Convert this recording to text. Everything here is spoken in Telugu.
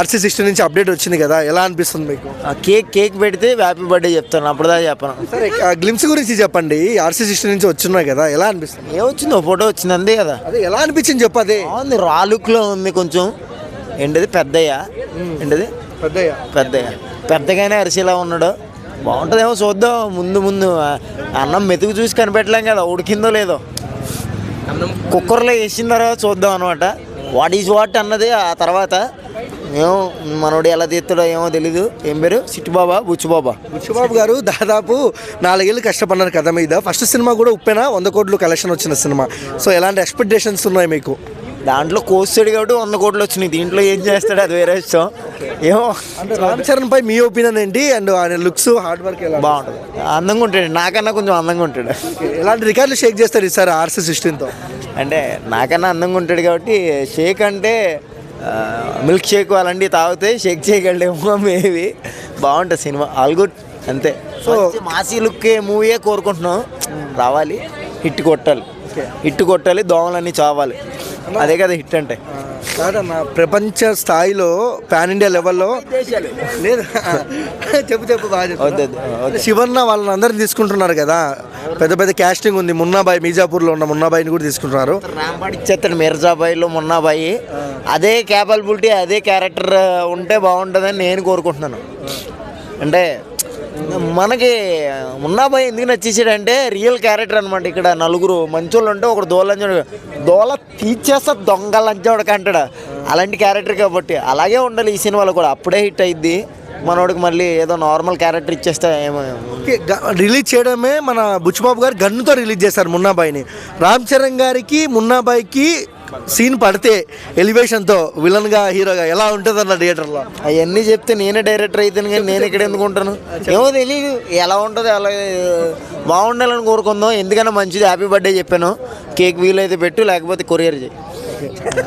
RC60 నుంచి అప్డేట్ వచ్చింది కదా, ఎలా అనిపిస్తుంది మీకు? కేక్ పెడితే హ్యాపీ బర్త్డే చెప్తాను, అప్పుడుదా చెప్పను. సరే, గ్లిమ్స్ గురించి చెప్పండి. RC60 నుంచి వచ్చినాయి కదా, ఎలా అనిపిస్తుంది? ఏమొచ్చింది, ఒక ఫోటో వచ్చింది అంతే కదా. అదే ఎలా అనిపించింది చెప్పదే. బాగుంది, రా లుక్లో ఉంది కొంచెం. ఏంటిది పెద్దయ్య, ఏంటిది పెద్దగానే అరిసేలా ఉన్నాడు. బాగుంటుందేమో చూద్దాం. ముందు అన్నం మెతుకు చూసి కనిపెట్టలేం కదా, ఉడికిందో లేదో. కుక్కర్లో వేసిన తర్వాత చూద్దాం అనమాట. వాట్ ఈజ్ వాట్ అన్నది ఆ తర్వాత. ఏమో మనోడు ఎలా తీస్తాడో ఏమో తెలీదు. ఏం పేరు? సిట్టుబాబా బుచ్చిబాబు గారు దాదాపు 4 ఏళ్ళు కష్టపడినారు కథ మీద. ఫస్ట్ సినిమా కూడా ఉప్పెన 100 కోట్లు కలెక్షన్ వచ్చిన సినిమా. సో ఎలాంటి ఎక్స్పెక్టేషన్స్ ఉన్నాయి మీకు? దాంట్లో కోస్తాడు కాబట్టి 100 కోట్లు వచ్చినాయి. దీంట్లో ఏం చేస్తాడు అది వేరే ఇష్టం. ఏమో అంటే రామ్ చరణ్ పై మీ ఒపీనియన్ ఏంటి? అండ్ ఆయన లుక్స్, హార్డ్ వర్క్ ఎలా? బాగుంటుంది, అందంగా ఉంటాడు. నాకన్నా కొంచెం అందంగా ఉంటాడు. ఎలాంటి రికార్డులు షేక్ చేస్తారు ఈసారి RC60తో? అంటే నాకన్నా అందంగా ఉంటాడు కాబట్టి షేక్ అంటే మిల్క్ షేక్ అలాంటివి తాగితే షేక్ చేయగలడేమో మేబీ. బాగుంటుంది సినిమా, ఆల్ గుడ్ అంతే. సో మాసీ లుక్ మూవీయే కోరుకుంటున్నాం. రావాలి, హిట్ కొట్టాలి, దోమలన్నీ చావాలి. అదే కదా హిట్ అంటే. కాదన్న, ప్రపంచ స్థాయిలో పాన్ ఇండియా లెవెల్లో లేదు. చెప్పు బాగా. శివన్న వాళ్ళందరినీ తీసుకుంటున్నారు కదా, పెద్ద క్యాస్టింగ్ ఉంది. మున్నాబాయి, మీజాపూర్లో ఉన్న మున్నాబాయిని కూడా తీసుకుంటున్నారు. రాంపాడి ఇచ్చేస్తాడు మిర్జాబాయిలో మున్నాబాయి. అదే క్యాపబిలిటీ, అదే క్యారెక్టర్ ఉంటే బాగుంటుందని నేను కోరుకుంటున్నాను. అంటే మనకి మున్నాబాయి ఎందుకు నచ్చేసాడంటే రియల్ క్యారెక్టర్ అనమాట. ఇక్కడ నలుగురు మంచోళ్ళు ఉంటే ఒకడు దోల తీర్చేస్తా దొంగ లంచోడక అంటాడు. అలాంటి క్యారెక్టర్ కాబట్టి అలాగే ఉండాలి ఈ సినిమాలో కూడా. అప్పుడే హిట్ అయింది. మనోడికి మళ్ళీ ఏదో నార్మల్ క్యారెక్టర్ ఇచ్చేస్తే ఏమో. రిలీజ్ చేయడమే మన బుచ్చిబాబు గారు గన్నుతో రిలీజ్ చేస్తారు మున్నాబాయిని. రామ్ చరణ్ గారికి మున్నాబాయికి సీన్ పడితే ఎలివేషన్తో విలన్గా హీరోగా ఎలా ఉంటుంది అన్న థియేటర్లో? అవన్నీ చెప్తే నేనే డైరెక్టర్ అవుతాను కానీ నేను ఇక్కడ ఎందుకు ఉంటాను ఏమో తెలియదు. ఎలా ఉంటుంది అలా బాగుండాలని కోరుకుందాం. ఎందుకన్నా మంచిది, హ్యాపీ బర్త్డే చెప్పాను. కేక్ వీలైతే పెట్టు, లేకపోతే కొరియర్ చేయి.